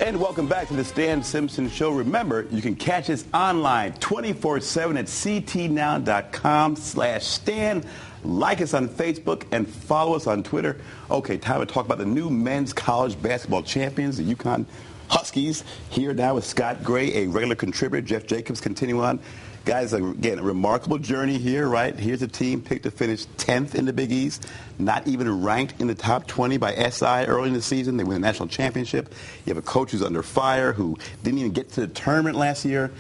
And welcome back to the Stan Simpson Show. Remember, you can catch us online 24/7 at ctnow.com/Stan. Like us on Facebook and follow us on Twitter. Okay, time to talk about the new men's college basketball champions, the UConn Huskies. Here now with Scott Gray, a regular contributor. Jeff Jacobs continue on. Guys, again, a remarkable journey here, right? Here's a team picked to finish 10th in the Big East, not even ranked in the top 20 by SI early in the season. They win a national championship. You have a coach who's under fire, who didn't even get to the tournament last year.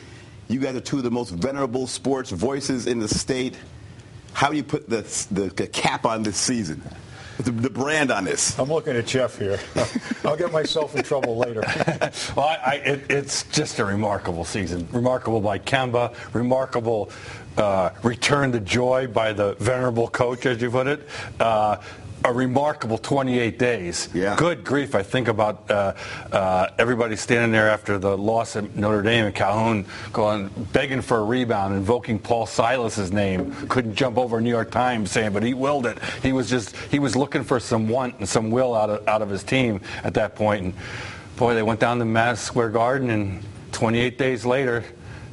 You guys are two of the most venerable sports voices in the state. How do you put the cap on this season? The brand on this? I'm looking at Jeff here. I'll get myself in trouble later. Well, it's just a remarkable season. Remarkable by Kemba. Remarkable return to joy by the venerable coach, as you put it. A remarkable 28 days. Yeah. Good grief. I think about everybody standing there after the loss at Notre Dame and Calhoun going, begging for a rebound, invoking Paul Silas's name. Couldn't jump over New York Times saying, but he willed it. He was looking for some want and some will out of his team at that point. And boy, they went down to Madison Square Garden, and 28 days later,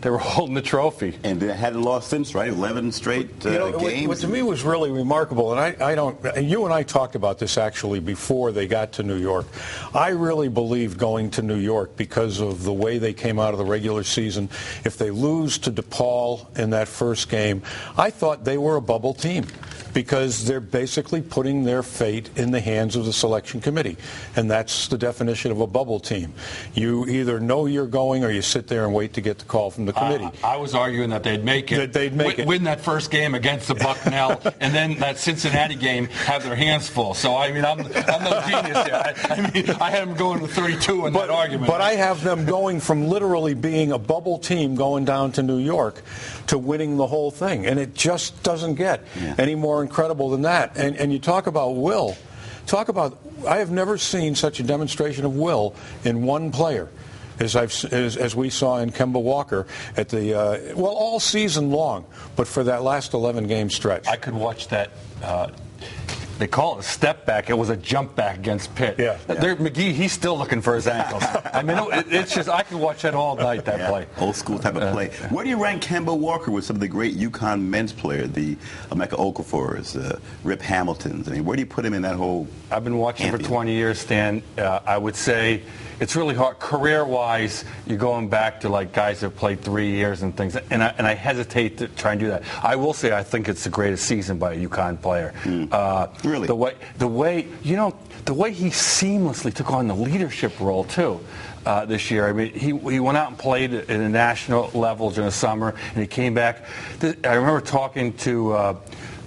they were holding the trophy. And they hadn't lost since, right? 11 straight games. What to me was really remarkable, and I don't, you and I talked about this actually before they got to New York. I really believe going to New York because of the way they came out of the regular season. If they lose to DePaul in that first game, I thought they were a bubble team, because they're basically putting their fate in the hands of the selection committee. And that's the definition of a bubble team. You either know you're going or you sit there and wait to get the call from the committee. I was arguing that they'd make it. They'd make it. Win that first game against the Bucknell, and then that Cincinnati game, have their hands full. So, I mean, I'm no genius here. I had them going to 32 in that argument. But I have them going from literally being a bubble team going down to New York to winning the whole thing. And it just doesn't get any more incredible than that. And you talk about will. I have never seen such a demonstration of will in one player as we saw in Kemba Walker at the all season long, but for that last 11-game stretch. I could watch that. They call it a step back. It was a jump back against Pitt. Yeah. McGee, he's still looking for his ankles. I mean, it's just, I could watch that all night, that play. Old school type of play. Where do you rank Kemba Walker with some of the great UConn men's players, the Emeka Okafors, Rip Hamiltons? I mean, where do you put him in that whole I've been watching pantheon? for 20 years, Stan. I would say it's really hard. Career-wise, you're going back to like guys that have played 3 years and things, and I hesitate to try and do that. I will say I think it's the greatest season by a UConn player. Really? The way he seamlessly took on the leadership role too. This year. I mean, he went out and played at the national levels in the summer, and he came back. I remember talking to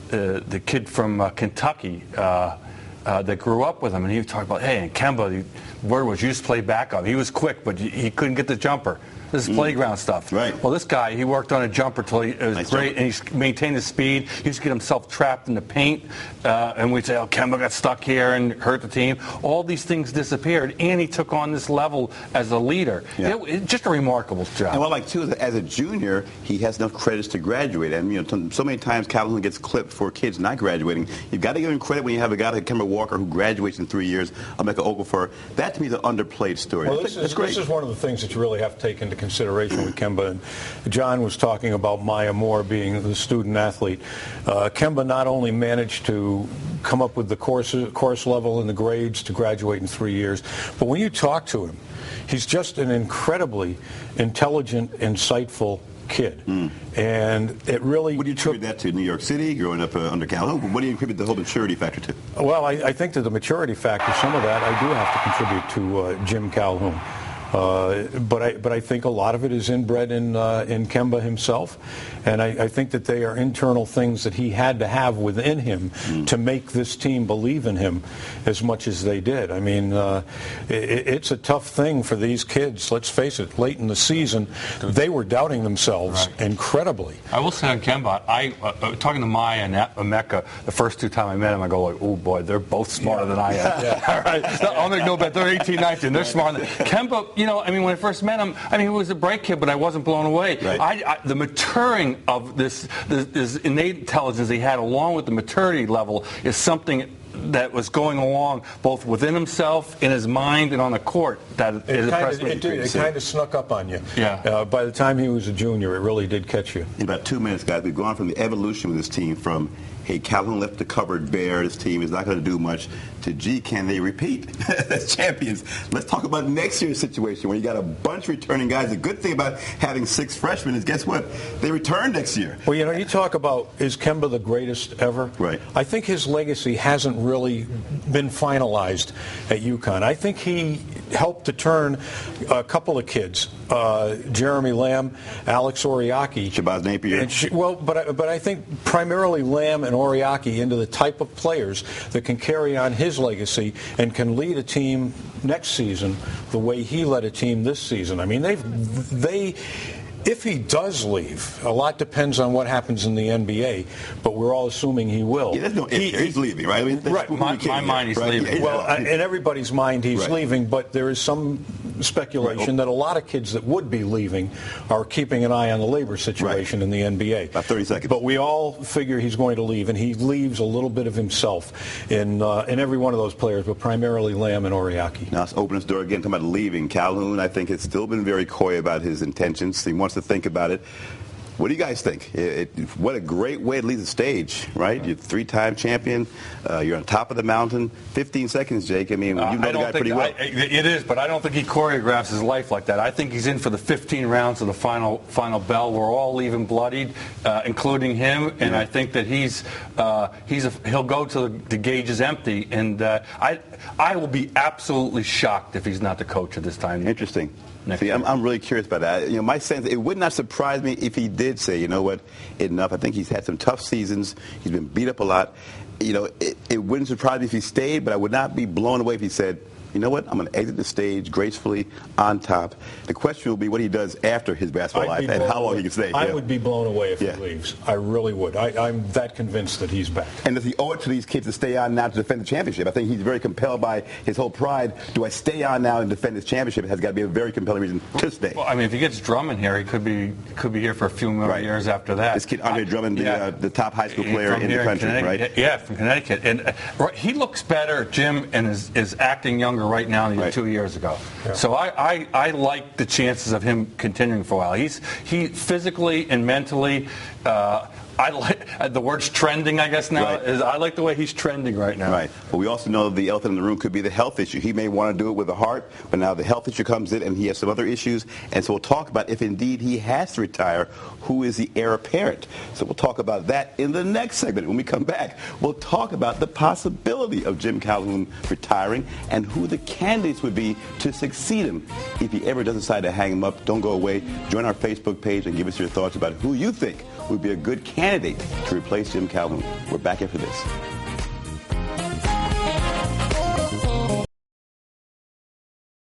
the kid from Kentucky that grew up with him, and he was talking about, hey, and Kemba, the word was you just play backup. He was quick, but he couldn't get the jumper. This is playground stuff. Right. Well, this guy, he worked on a jumper till it was Nice great, jumper. and he maintained his speed. He used to get himself trapped in the paint, and we'd say, oh, Kemba got stuck here and hurt the team. All these things disappeared, and he took on this level as a leader. Yeah. It's just a remarkable job. And what I like, too, is that as a junior, he has enough credits to graduate. And, you know, so many times Calhoun gets clipped for kids not graduating. You've got to give him credit when you have a guy like Kemba Walker who graduates in 3 years, Emeka Okafor. That, to me, is an underplayed story. Well, this is one of the things that you really have to take into consideration with Kemba. And John was talking about Maya Moore being the student athlete. Kemba not only managed to come up with the course level and the grades to graduate in 3 years, but when you talk to him, he's just an incredibly intelligent, insightful kid. And it really... What do you attribute that to? New York City, growing up under Calhoun? What do you attribute the whole maturity factor to? Well, I think that the maturity factor, some of that, I do have to contribute to Jim Calhoun. But I think a lot of it is inbred in Kemba himself, and I think that they are internal things that he had to have within him to make this team believe in him as much as they did. I mean, it's a tough thing for these kids. Let's face it. Late in the season, they were doubting themselves incredibly. I will say on Kemba, talking to Maya and Emeka the first two times I met him, I go like, oh boy, they're both smarter than I am. All right, I'll make no bet. They're 18, 19. They're smarter than Kemba. You know, I mean, when I first met him, I mean, he was a bright kid, but I wasn't blown away. Right. The maturing of this innate intelligence he had, along with the maturity level, is something that was going along both within himself, in his mind, and on the court that it impressed me. It kind of snuck up on you. Yeah. By the time he was a junior, it really did catch you. In about 2 minutes, guys, we've gone from the evolution with this team from, hey, Calhoun left the cupboard bare, this team is not going to do much, to, gee, can they repeat as champions? Let's talk about next year's situation where you got a bunch of returning guys. The good thing about having 6 freshmen is, guess what? They return next year. Well, you know, you talk about, is Kemba the greatest ever? Right. I think his legacy hasn't really been finalized at UConn. I think he helped to turn a couple of kids, Jeremy Lamb, Alex Oriaki. Shabazz Napier. But I think primarily Lamb and Oriaki into the type of players that can carry on his legacy and can lead a team next season the way he led a team this season. I mean, if he does leave, a lot depends on what happens in the NBA, but we're all assuming he will. Yeah, there's no if here. He's leaving, right? I mean, right. My mind, he's leaving. Well, in everybody's mind, he's leaving, but there is some speculation that a lot of kids that would be leaving are keeping an eye on the labor situation in the NBA. About 30 seconds. But we all figure he's going to leave, and he leaves a little bit of himself in every one of those players, but primarily Lamb and Oriaki. Now, let's open this door again, talking about leaving. Calhoun, I think, has still been very coy about his intentions. He wants to think about it. What do you guys think? What a great way to leave the stage, right? You're 3-time champion. You're on top of the mountain. 15 seconds, Jake. I mean, you know the guy pretty well. It is, but I don't think he choreographs his life like that. I think he's in for the 15 rounds of the final bell. We're all leaving bloodied, including him, and I think that he'll go till the gauge is empty. And I will be absolutely shocked if he's not the coach at this time. Interesting. See, I'm really curious about that. You know, my sense, it would not surprise me if he did say, you know what, enough. I think he's had some tough seasons. He's been beat up a lot. You know, it wouldn't surprise me if he stayed, but I would not be blown away if he said, you know what, I'm going to exit the stage gracefully on top. The question will be what he does after his basketball life and how long he can stay. I would be blown away if he leaves. I really would. I'm that convinced that he's back. And does he owe it to these kids to stay on now to defend the championship? I think he's very compelled by his whole pride. Do I stay on now and defend this championship? It has got to be a very compelling reason to stay. Well, I mean, if he gets Drummond here, he could be here for a few more years after that. This kid, Andre Drummond, the top high school player in the country, right? Yeah, from Connecticut. And he looks better, Jim, and is acting younger right now than 2 years ago. Yeah. So I like the chances of him continuing for a while. He physically and mentally, I like the word's trending, I guess now. I like the way he's trending right now. Right. But we also know the elephant in the room could be the health issue. He may want to do it with the heart, but now the health issue comes in and he has some other issues. And so we'll talk about if indeed he has to retire, who is the heir apparent. So we'll talk about that in the next segment. When we come back, we'll talk about the possibility of Jim Calhoun retiring and who the candidates would be to succeed him if he ever does decide to hang him up. Don't go away. Join our Facebook page and give us your thoughts about who you think would be a good candidate to replace Jim Calhoun. We're back after this.